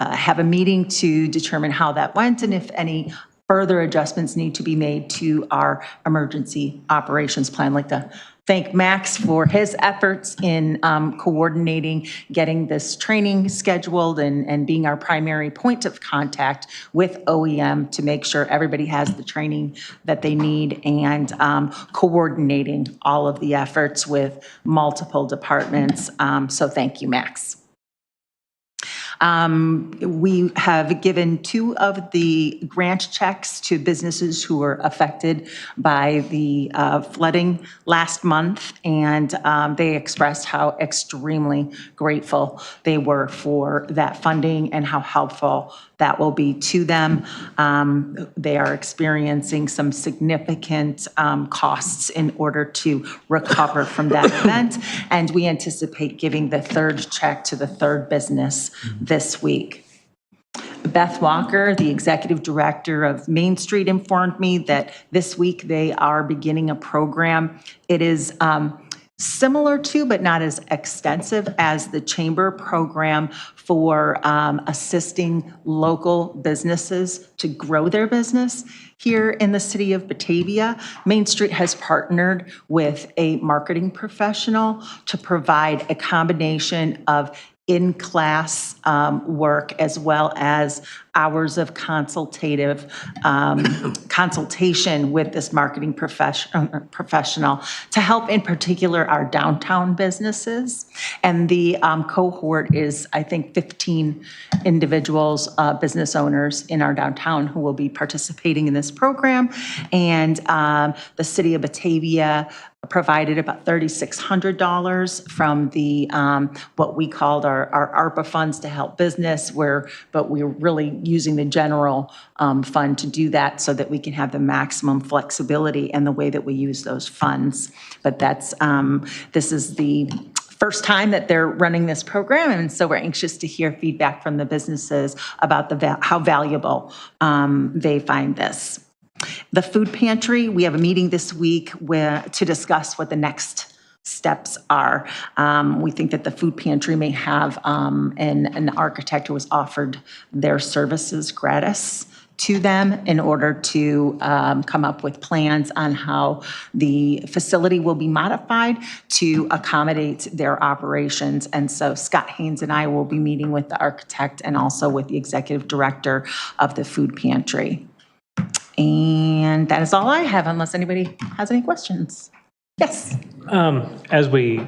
have a meeting to determine how that went and if any further adjustments need to be made to our emergency operations plan. I'd like to thank Max for his efforts in coordinating, getting this training scheduled and being our primary point of contact with OEM to make sure everybody has the training that they need and coordinating all of the efforts with multiple departments. So thank you, Max. We have given 2 of the grant checks to businesses who were affected by the flooding last month, and they expressed how extremely grateful they were for that funding and how helpful that will be to them. They are experiencing some significant costs in order to recover from that event, and we anticipate giving the 3rd check to the 3rd business this week. Beth Walker, the executive director of Main Street, informed me that this week they are beginning a program. It is similar to, but not as extensive as the chamber program for assisting local businesses to grow their business. Here in the city of Batavia, Main Street has partnered with a marketing professional to provide a combination of in-class work as well as hours of consultation with this marketing professional to help in particular our downtown businesses. And the cohort is, I think, 15 individuals, business owners in our downtown who will be participating in this program. And the city of Batavia provided about $3,600 from the what we called our ARPA funds to help business, but we're really using the general fund to do that so that we can have the maximum flexibility in the way that we use those funds. But this is the first time that they're running this program, and so we're anxious to hear feedback from the businesses about how valuable they find this. The food pantry, we have a meeting this week to discuss what the next steps are. We think that the food pantry may have an architect who has offered their services gratis to them in order to come up with plans on how the facility will be modified to accommodate their operations. And so Scott Haynes and I will be meeting with the architect and also with the executive director of the food pantry. And that is all I have, unless anybody has any questions. Yes. As we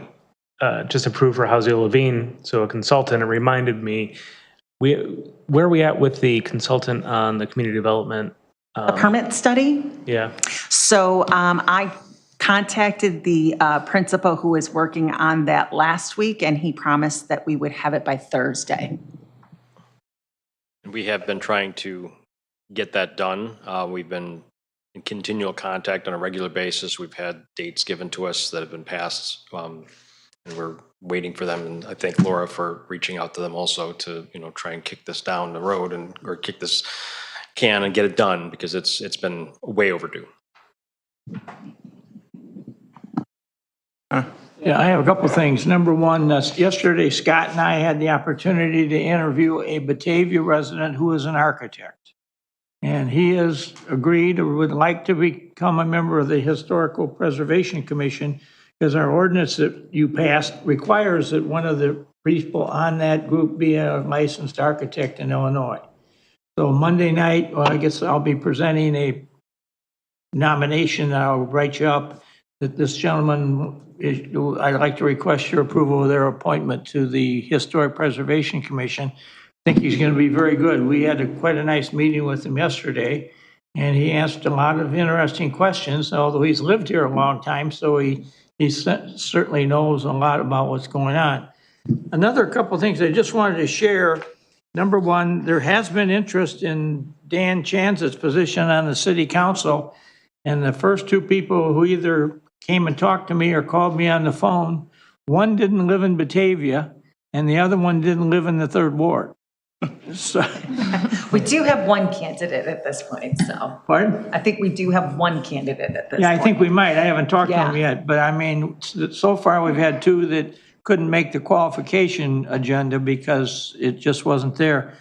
just approved for Housing Levine, so a consultant, it reminded me, where are we at with the consultant on the community development? A permit study? Yeah. So I contacted the principal who was working on that last week, and he promised that we would have it by Thursday. We have been trying to get that done. We've been in continual contact on a regular basis. We've had dates given to us that have been passed, and we're waiting for them. And I thank Laura for reaching out to them also to, try and kick this down the road or kick this can and get it done, because it's been way overdue. Yeah, I have a couple of things. Number one, yesterday Scott and I had the opportunity to interview a Batavia resident who is an architect. And he has agreed or would like to become a member of the Historical Preservation Commission, because our ordinance that you passed requires that one of the people on that group be a licensed architect in Illinois. So Monday night, well, I guess I'll be presenting a nomination. I'll write you up that this gentleman, I'd like to request your approval of their appointment to the Historic Preservation Commission. I think he's going to be very good. We had quite a nice meeting with him yesterday, and he asked a lot of interesting questions, although he's lived here a long time, so he certainly knows a lot about what's going on. Another couple of things I just wanted to share. Number one, there has been interest in Dan Chanz's position on the city council, and the first two people who either came and talked to me or called me on the phone, one didn't live in Batavia, and the other one didn't live in the 3rd Ward. So, we do have one candidate at this point, so. Pardon? I think we do have one candidate at this point. Yeah, I think we might. I haven't talked to him yet, but I mean, so far we've had two that couldn't make the qualification agenda because it just wasn't there.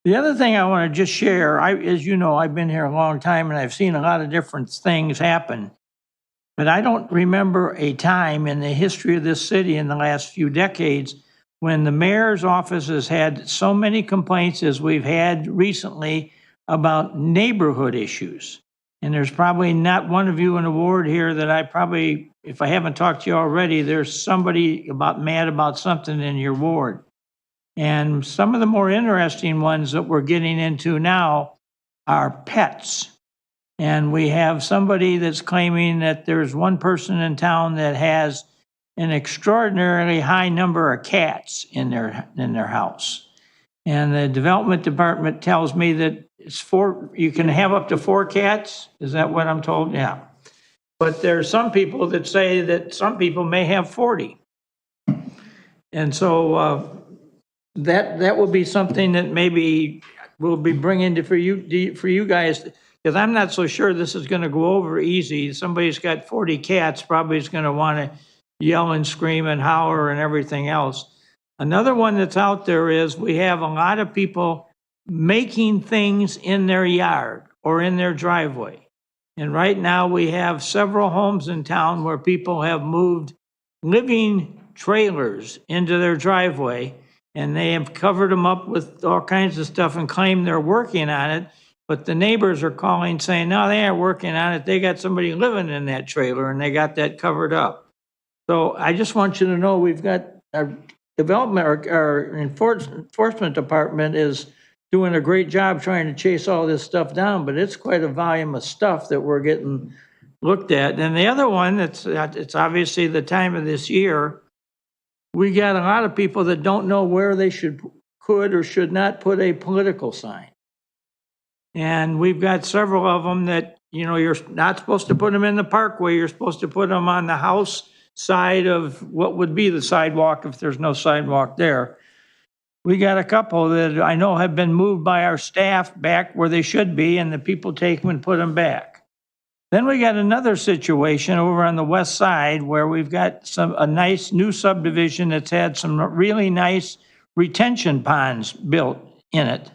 The other thing I want to just share, as you know, I've been here a long time and I've seen a lot of different things happen. But I don't remember a time in the history of this city in the last few decades when the mayor's office has had so many complaints as we've had recently about neighborhood issues. And there's probably not one of you in the ward here that I probably, if I haven't talked to you already, there's somebody mad about something in your ward. And some of the more interesting ones that we're getting into now are pets. And we have somebody that's claiming that there's one person in town that has an extraordinarily high number of cats in their house. And the development department tells me that you can have up to 4 cats. Is that what I'm told? Yeah. But there's some people that say that some people may have 40. And so that will be something that maybe we'll be bringing for you guys, because I'm not so sure this is going to go over easy. Somebody's got 40 cats, probably is going to want to yell and scream and holler and everything else. Another one that's out there is we have a lot of people making things in their yard or in their driveway. And right now we have several homes in town where people have moved living trailers into their driveway, and they have covered them up with all kinds of stuff and claim they're working on it. But the neighbors are calling saying, no, they aren't working on it. They got somebody living in that trailer and they got that covered up. So I just want you to know we've got our development, our enforcement department is doing a great job trying to chase all this stuff down, but it's quite a volume of stuff that we're getting looked at. And the other one, it's obviously the time of this year, we got a lot of people that don't know where they could or should not put a political sign. And we've got several of them that, you're not supposed to put them in the parkway. You're supposed to put them on the house side of what would be the sidewalk if there's no sidewalk there. We got a couple that I know have been moved by our staff back where they should be, and the people take them and put them back. Then we got another situation over on the west side where we've got a nice new subdivision that's had some really nice retention ponds built in it.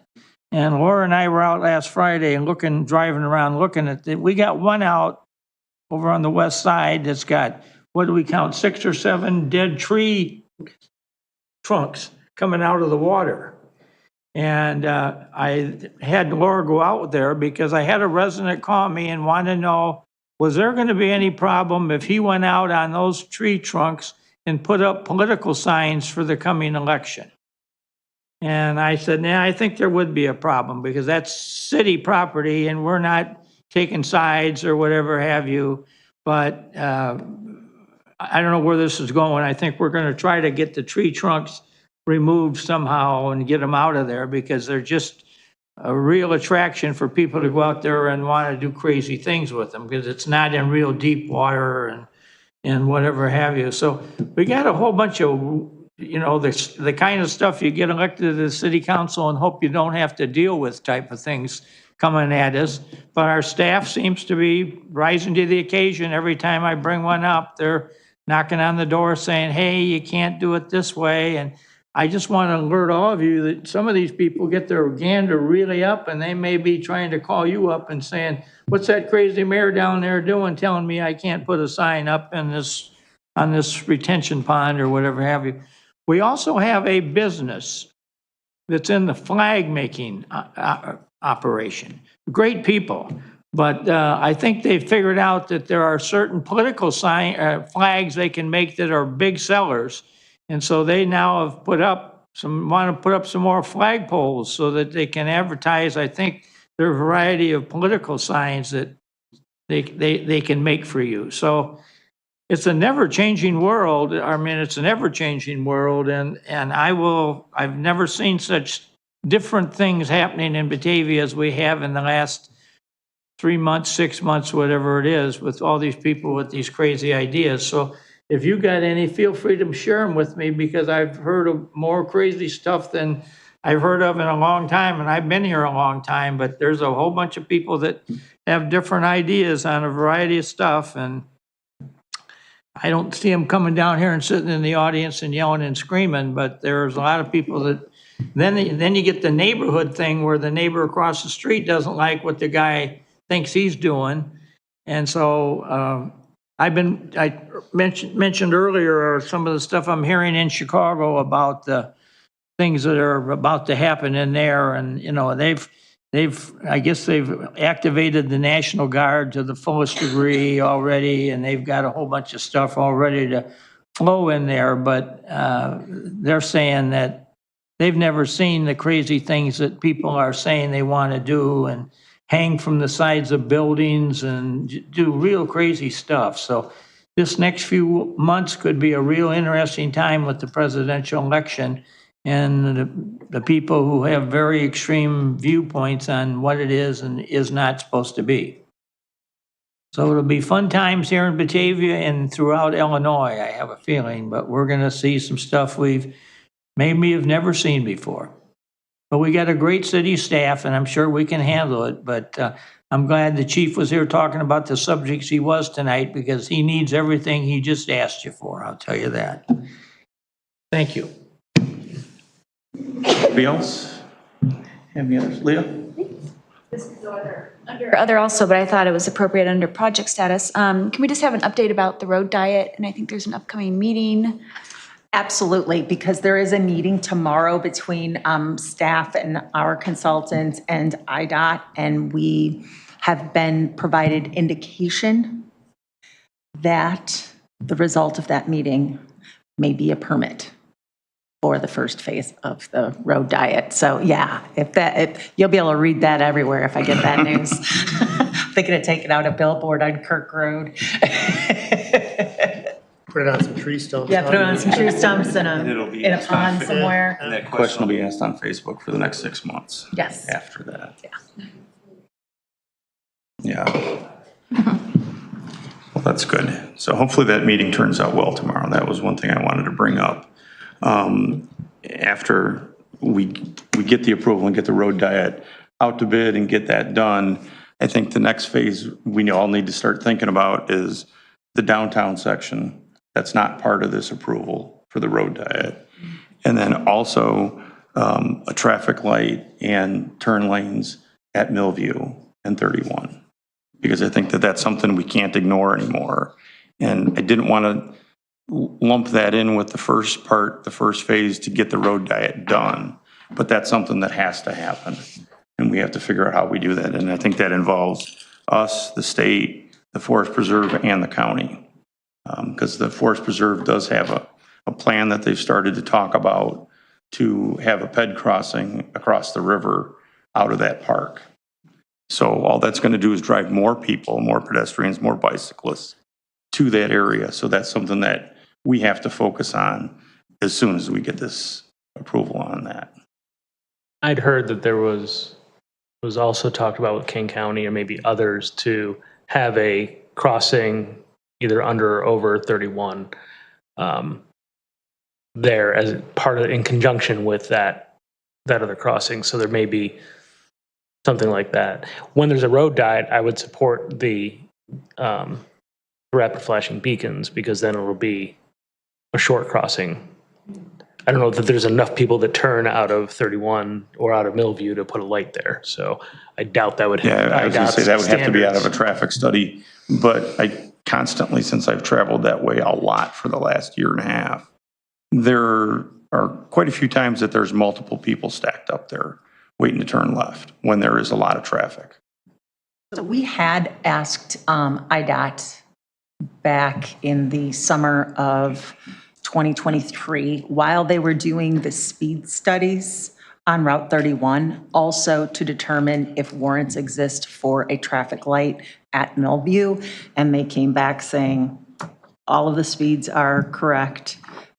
And Laura and I were out last Friday and driving around looking at it. We got one out over on the west side that's got, what do we count, 6 or 7 dead tree trunks coming out of the water. And I had Laura go out there because I had a resident call me and want to know, was there going to be any problem if he went out on those tree trunks and put up political signs for the coming election? And I said, nah, I think there would be a problem because that's city property and we're not taking sides or whatever have you. But I don't know where this is going. I think we're going to try to get the tree trunks removed somehow and get them out of there because they're just a real attraction for people to go out there and want to do crazy things with them because it's not in real deep water and whatever have you. So we got a whole bunch of, you know, the kind of stuff you get elected to the city council and hope you don't have to deal with type of things coming at us. But our staff seems to be rising to the occasion. Every time I bring one up, they're knocking on the door saying, hey, you can't do it this way. And I just want to alert all of you that some of these people get their gander really up and they may be trying to call you up and saying, what's that crazy mayor down there doing telling me I can't put a sign up in this, on this retention pond or whatever have you. We also have a business that's in the flag making operation. Great people, but I think they've figured out that there are certain political flags they can make that are big sellers. And so they now have want to put up some more flagpoles so that they can advertise, I think, their variety of political signs that they can make for you. So it's a never-changing world. I mean, it's an ever-changing world, and I've never seen such different things happening in Batavia as we have in the last 3 months, 6 months, whatever it is, with all these people with these crazy ideas. So if you got any, feel free to share them with me because I've heard of more crazy stuff than I've heard of in a long time, and I've been here a long time, but there's a whole bunch of people that have different ideas on a variety of stuff, and I don't see them coming down here and sitting in the audience and yelling and screaming, but there's a lot of people that, then you get the neighborhood thing where the neighbor across the street doesn't like what the guy thinks he's doing. And so I mentioned earlier some of the stuff I'm hearing in Chicago about the things that are about to happen in there. And, you know, I guess they've activated the National Guard to the fullest degree already, and they've got a whole bunch of stuff already to flow in there. But they're saying that they've never seen the crazy things that people are saying they want to do and hang from the sides of buildings and do real crazy stuff. So this next few months could be a real interesting time with the presidential election and the people who have very extreme viewpoints on what it is and is not supposed to be. So it'll be fun times here in Batavia and throughout Illinois, I have a feeling, but we're going to see some stuff we've maybe have never seen before. But we got a great city staff, and I'm sure we can handle it. But I'm glad the chief was here talking about the subjects he was tonight because he needs everything he just asked you for, I'll tell you that. Thank you. Anybody else? Any others? Leah? This is under other also, but I thought it was appropriate under project status. Can we just have an update about the road diet? And I think there's an upcoming meeting. Absolutely, because there is a meeting tomorrow between staff and our consultants and IDOT, and we have been provided indication that the result of that meeting may be a permit for the first phase of the road diet. So yeah, if you'll be able to read that everywhere if I get that news. They're going to take it out a billboard on Kirk Road. Put it on some tree stumps. Yeah, put it on some tree stumps in a pond somewhere. And that question will be asked on Facebook for the next 6 months. Yes. After that. Yeah. Yeah. Well, that's good. So hopefully that meeting turns out well tomorrow. That was one thing I wanted to bring up. After we get the approval and get the road diet out to bid and get that done, I think the next phase we all need to start thinking about is the downtown section that's not part of this approval for the road diet. And then also a traffic light and turn lanes at Millview and 31. Because I think that that's something we can't ignore anymore. And I didn't want to lump that in with the first part, the first phase to get the road diet done. But that's something that has to happen. And we have to figure out how we do that. And I think that involves us, the state, the Forest Preserve, and the county. Because the Forest Preserve does have a plan that they've started to talk about to have a ped crossing across the river out of that park. So all that's going to do is drive more people, more pedestrians, more bicyclists to that area. So that's something that we have to focus on as soon as we get this approval on that. I'd heard that there was also talked about with King County and maybe others to have a crossing either under or over 31 there as part of, in conjunction with that other crossing. So there may be something like that. When there's a road diet, I would support the rapid flashing beacons, because then it will be a short crossing. I don't know that there's enough people that turn out of 31 or out of Millview to put a light there. So I doubt that would have. Yeah, I was going to say that would have to be out of a traffic study. But I constantly, since I've traveled that way a lot for the last year and a half, there are quite a few times that there's multiple people stacked up there waiting to turn left when there is a lot of traffic. So we had asked IDOT back in the summer of 2023, while they were doing the speed studies on Route 31, also to determine if warrants exist for a traffic light at Millview. And they came back saying all of the speeds are correct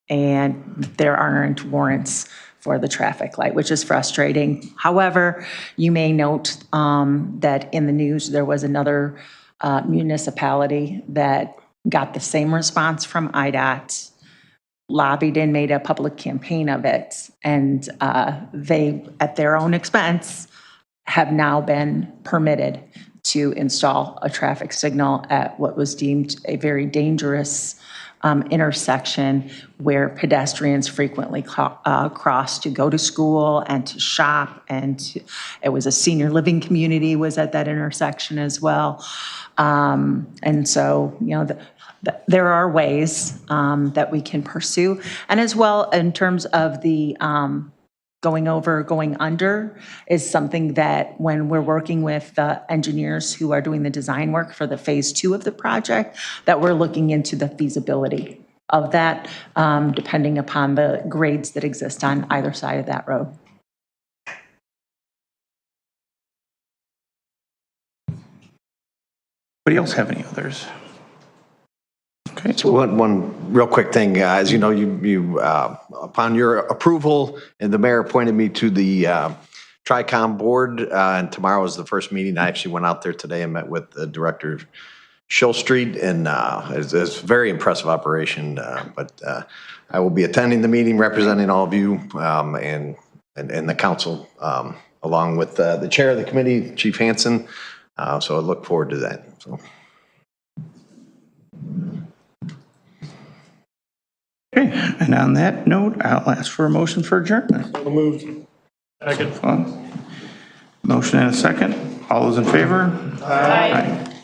and there aren't warrants for the traffic light, which is frustrating. However, you may note that in the news, there was another municipality that got the same response from IDOT, lobbied and made a public campaign of it, and they, at their own expense, have now been permitted to install a traffic signal at what was deemed a very dangerous intersection where pedestrians frequently cross to go to school and to shop, and it was a senior living community was at that intersection as well. And so, you know, there are ways that we can pursue. And as well, in terms of the going over, going under is something that when we're working with the engineers who are doing the design work for the phase 2 of the project, that we're looking into the feasibility of that, depending upon the grades that exist on either side of that road. Anybody else have any others? Okay. So one real quick thing, as you know, you upon your approval, and the mayor appointed me to the TRICOM board, and tomorrow is the first meeting. I actually went out there today and met with the director of Schill Street, and it's a very impressive operation. But I will be attending the meeting, representing all of you and the council, along with the chair of the committee, Chief Hansen. So I look forward to that. So. Okay, and on that note, I'll ask for a motion for adjournment. So moved. Second. Motion and a second. All those in favor? Aye.